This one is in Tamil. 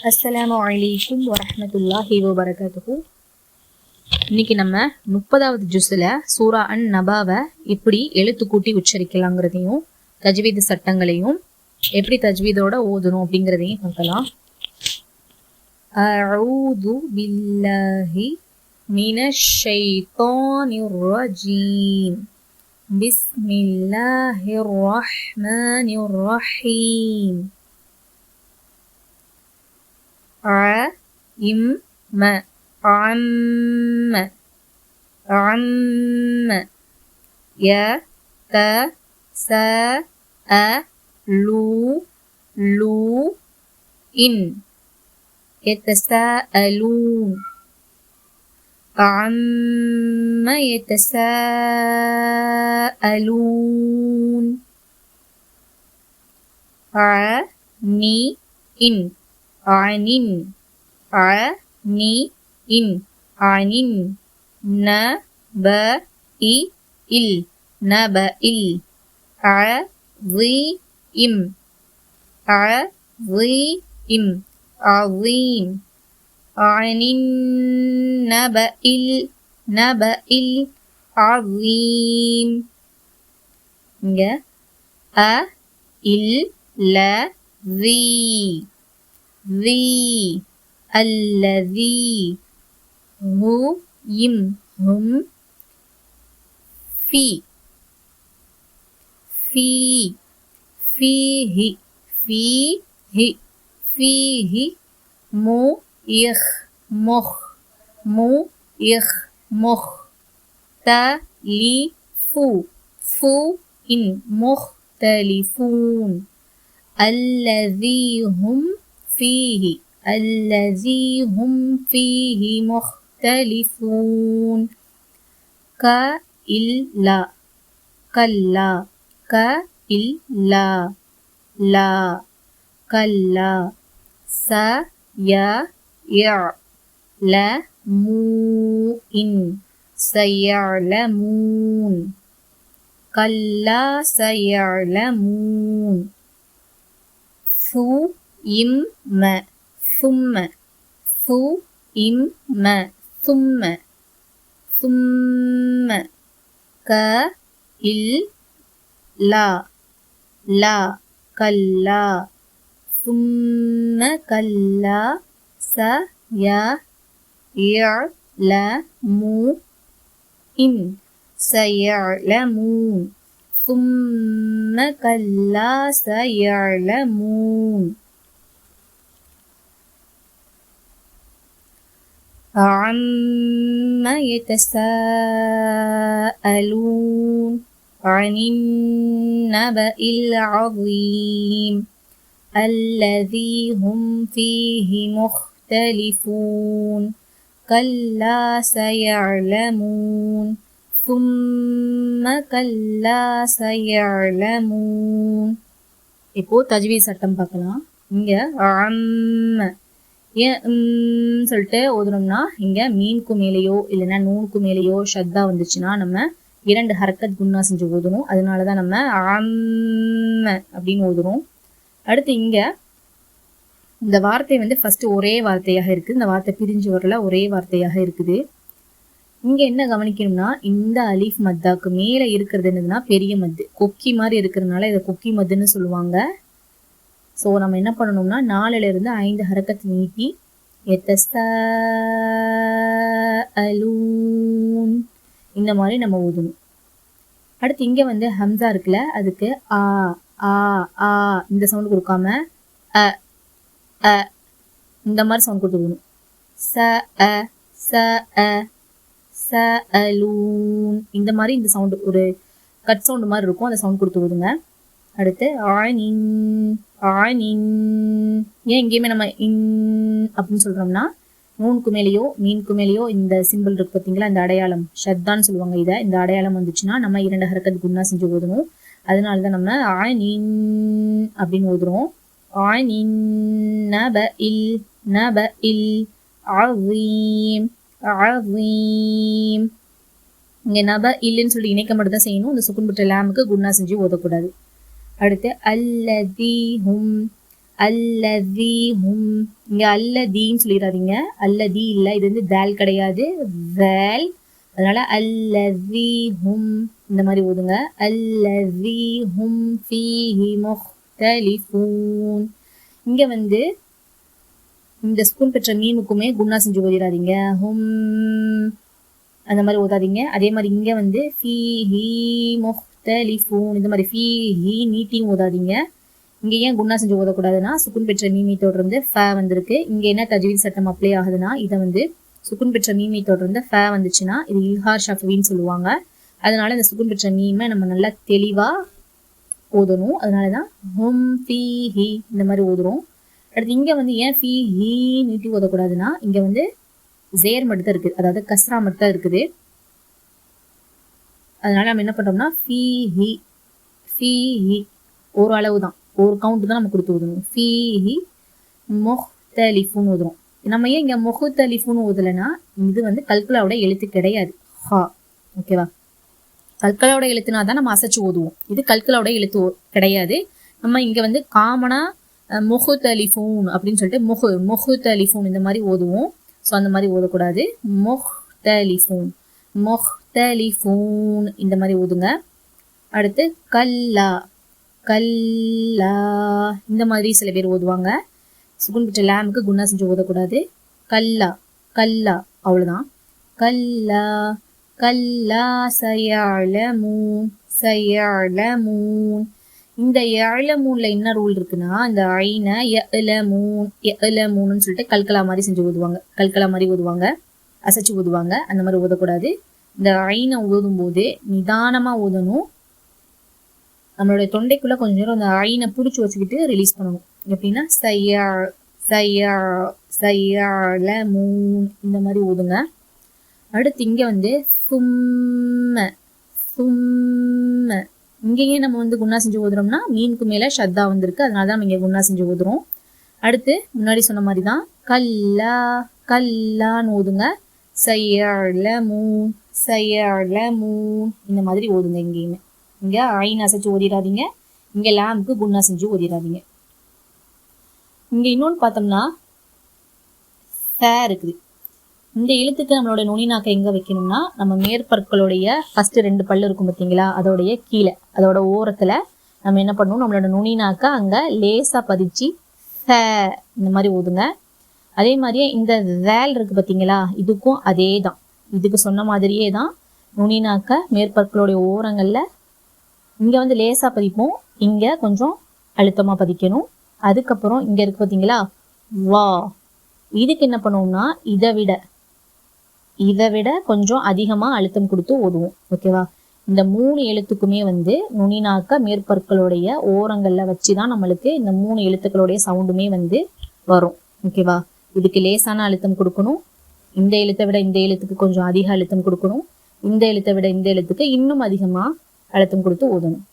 அஸ்ஸலாமு அலைக்கும் வரஹ்மத்துல்லாஹி வபரகாத்துஹு. இன்னைக்கு நம்ம 30வது ஜுஸ்ல சூரா அன் நபாவை எப்படி எழுத்து கூட்டி உச்சரிக்கலாங்கிறதையும் தஜ்வீத் சட்டங்களையும் எப்படி தஜ்வீதோட ஓதணும் அப்படிங்கிறதையும் பார்க்கலாம். அஊது பில்லாஹி மினஷ் ஷைத்தானிர் ரஜீம். பிஸ்மில்லாஹிர் ரஹ்மானிர் ரஹீம். عم عم عم يتساءلون يتساءلون عم يتساءلون عني عن عن نبأ عظيم عظيم عظيم عن النبأ العظيم. இங்க الذي هم فيه مختلفون الذي هم فيه مختلفون. كلا سيعلمون كلا سيعلمون. ثم كلا ثم كلا سيعلمون ثم كلا سيعلمون. عما يتساءلون عن النبأ العظيم الذي هم فيه مختلفون كلا سيعلمون ثم كلا سيعلمون. இப்போ தஜ்வீத் சட்டம் பார்க்கலாம். இங்க சொல்லிட்டு ஓதுனோம்னா இங்க மீனுக்கு மேலேயோ இல்லைன்னா நூனுக்கு மேலேயோ ஷத்தா வந்துச்சுன்னா நம்ம 2 ஹரக்கத் குன்னா செஞ்சு ஓதணும். அதனாலதான் நம்ம அப்படின்னு ஓதுறோம். அடுத்து இங்க இந்த வார்த்தை ஃபர்ஸ்ட் ஒரே வார்த்தையாக இருக்குது. இந்த வார்த்தை பிரிஞ்சு வரல, ஒரே வார்த்தையாக இருக்குது. இங்க என்ன கவனிக்கணும்னா இந்த அலிஃப் மத்தாக்கு மேல இருக்கிறது என்னதுன்னா பெரிய மத்து, கொக்கி மாதிரி இருக்கிறதுனால இதை கொக்கி மத்துன்னு சொல்லுவாங்க. ஸோ நம்ம என்ன பண்ணணும்னா 4ல இருந்து 5 ஹரக்கத் நீட்டி எத்தஸ்தலூன் இந்த மாதிரி நம்ம ஓதணும். அடுத்து இங்க ஹம்சா இருக்குல்ல, அதுக்கு ஆ ஆ ஆ இந்த சவுண்ட் கொடுக்காம அ அ இந்த மாதிரி சவுண்ட் கொடுத்துக்கணும். ச அ ச அ ச அலூன் இந்த மாதிரி இந்த சவுண்ட் ஒரு கட் சவுண்ட் மாதிரி இருக்கும், அந்த சவுண்ட் கொடுத்து ஓதுங்க. அடுத்து ஏன் எங்கேயுமே நம்ம அப்படின்னு சொல்றோம்னா நூனுக்கு மேலேயோ மீனுக்கு மேலேயோ இந்த சிம்பிள் இருக்கு பார்த்தீங்களா, இந்த அடையாளம் ஷத்தான்னு சொல்லுவாங்க. இந்த அடையாளம் வந்துச்சுன்னா நம்ம 2 ஹரக்கத் குன்னா செஞ்சு ஓதணும். அதனாலதான் நம்ம அப்படின்னு ஓதுறோம். இங்க நப இல்லைன்னு சொல்லி இணைக்க மட்டும் தான் செய்யணும். இந்த சுக்குன் பெற்ற லாமுக்கு குன்னா செஞ்சு ஓதக்கூடாது. அடுத்து அல்லதி ஹும். இங்க அல்லதின்னு சொல்லிடாதீங்க, அல்லதி இல்ல, இது வந்து தால் கிடையாது, வேல். அதனால அல்லதி ஹும் இந்த மாதிரி ஓதுங்க. அல்லதி ஹும் ஃபீஹி முக்தலிஃபூன். இங்க வந்து இந்த ஸ்கூன் பெற்ற மீமுக்குமே குன்னா செஞ்சு ஓதிடாதீங்க, ஹும் அந்த மாதிரி ஓதாதீங்க. அதே மாதிரி இங்க வந்து ஃபீஹி முக்தலிஃபூன் இந்த மாதிரி ஃபீஹி நீட்டியும் ஓதாதீங்க. இங்க ஏன் குன்னா செஞ்சு ஓதக்கூடாதுன்னா, சுக்குன் பெற்ற மீமை தொடர்ந்து ஃப வந்திருக்கு. இங்க என்ன தஜ்வீத் சட்டம் அப்ளை ஆகுதுன்னா, இதை வந்து சுக்குன் பெற்ற மீமை தொடர்ந்து ஃப வந்துச்சுன்னா இது இல்ஹார் ஷஃபவின்னு சொல்லுவாங்க. அதனால இந்த சுக்குன் பெற்ற மீமை நம்ம நல்லா தெளிவா ஓதணும். அதனாலதான் ஹும் ஃபீஹி இந்த மாதிரி ஓதுறோம். அடுத்து இங்க வந்து ஏன் ஃபீஹி நீட்டி ஓதக்கூடாதுன்னா, இங்க வந்து ஜேர் மட்டும் தான் இருக்குது, அதாவது கஸ்ரா மட்டும் தான் இருக்குது. அதனால நம்ம என்ன பண்றோம்னா ஃபீஹி ஃபீஹி ஒரு அளவு தான், ஒரு கவுண்ட் தான் நம்ம கொடுத்து ஓதணும். ஃபீஹி முக்தலிஃபூன் ஓதுறோம். நம்ம ஏன் இங்க முக்தலிஃபூன் ஓதலைன்னா, இது வந்து கல்கலாவோட எழுத்து கிடையாது, ஹா. ஓகேவா? கல்கலாவோட எழுத்துனா தான் நம்ம அசைச்சு ஓதுவோம், இது கல்கலாவோட எழுத்து கிடையாது. நம்ம இங்க வந்து காமனா முஹ்தலிஃபூன் அப்படின்னு சொல்லிட்டு முஹ்தலிஃபூன் இந்த மாதிரி ஓதுவோம். ஸோ அந்த மாதிரி ஓதக்கூடாது. முஹ்தலிஃபூன் முஹ்தலிஃபூன் இந்த மாதிரி ஓதுங்க. அடுத்து கல்லா கல்லா இந்த மாதிரி சில பேர் ஓதுவாங்க. சுகுன் பெற்ற லாமுக்கு குன்னா செஞ்சு ஓதக்கூடாது. கல்லா கல்லா அவ்வளோதான். கல்லா கல்லா சயலமூன் சயலமூன். இந்த யலமூன்ல என்ன ரூல் இருக்குன்னா, இந்த ஐனை யலமூன்னு சொல்லிட்டு கல்கலா மாதிரி செஞ்சு ஓதுவாங்க, கல்கலா மாதிரி ஓதுவாங்க, அசைச்சு ஓதுவாங்க. அந்த மாதிரி ஓதக்கூடாது. இந்த ஐனை ஓதும் போது நிதானமா ஓதணும். நம்மளுடைய தொண்டைக்குள்ள கொஞ்ச நேரம் அந்த ஐனை பிடிச்சி வச்சுக்கிட்டு ரிலீஸ் பண்ணணும். எப்படின்னா சயலமூன் இந்த மாதிரி ஓதுங்க. அடுத்து இங்க வந்து சும்ம சும்ம. இங்கேயே நம்ம வந்து குன்னா செஞ்சு ஓதுறோம்னா மீனுக்கு மேல ஷத்தா வந்திருக்கு, அதனாலதான் நம்ம இங்க குன்னா செஞ்சு ஓதுறோம். அடுத்து முன்னாடி சொன்ன மாதிரி தான் கல்லா கல்லான்னு ஓதுங்க. சயலமூன் சயலமூன் இந்த மாதிரி ஓதுங்க. இங்கேயுமே இங்க ஐன் அசைச்சு ஓதிடாதீங்க, இங்க லாமுக்கு குன்னா செஞ்சு ஓதிடாதீங்க. இங்க இன்னொன்னு பார்த்தோம்னா இருக்குது. இந்த எழுத்துக்கு நம்மளோட நுனி நாக்கை எங்க வைக்கணும்னா, நம்ம மேற்பற்களுடைய ஃபர்ஸ்ட் 2 பல்லு இருக்கும் பார்த்தீங்களா, அதோடைய கீழே அதோட ஓரத்துல நம்ம என்ன பண்ணணும், நம்மளோட நுனி நாக்கை அங்க லேசா பதிச்சு இந்த மாதிரி ஓதுங்க. அதே மாதிரியே இந்த வேல் இருக்கு பார்த்தீங்களா, இதுக்கும் அதே தான், இதுக்கு சொன்ன மாதிரியே தான். நுனி நாக்கை மேற்பற்களுடைய ஓரங்கள்ல இங்க வந்து லேசா பதிப்போம், இங்க கொஞ்சம் அழுத்தமா பதிக்கணும். அதுக்கப்புறம் இங்க இருக்கு பார்த்தீங்களா வா, இதுக்கு என்ன பண்ணுவோம்னா இதை விட கொஞ்சம் அதிகமா அழுத்தம் கொடுத்து ஓதுவோம். ஓகேவா? இந்த 3 எழுத்துக்குமே வந்து நுனி நாக்க மேற்பற்களுடைய ஓரங்கள்ல வச்சுதான் நம்மளுக்கு இந்த 3 எழுத்துக்களுடைய சவுண்டுமே வந்து வரும். ஓகேவா? இதுக்கு லேசான அழுத்தம் கொடுக்கணும், இந்த எழுத்தை விட இந்த எழுத்துக்கு கொஞ்சம் அதிக அழுத்தம் கொடுக்கணும், இந்த எழுத்தை விட இந்த எழுத்துக்கு இன்னும் அதிகமா அழுத்தம் கொடுத்து ஓதணும்.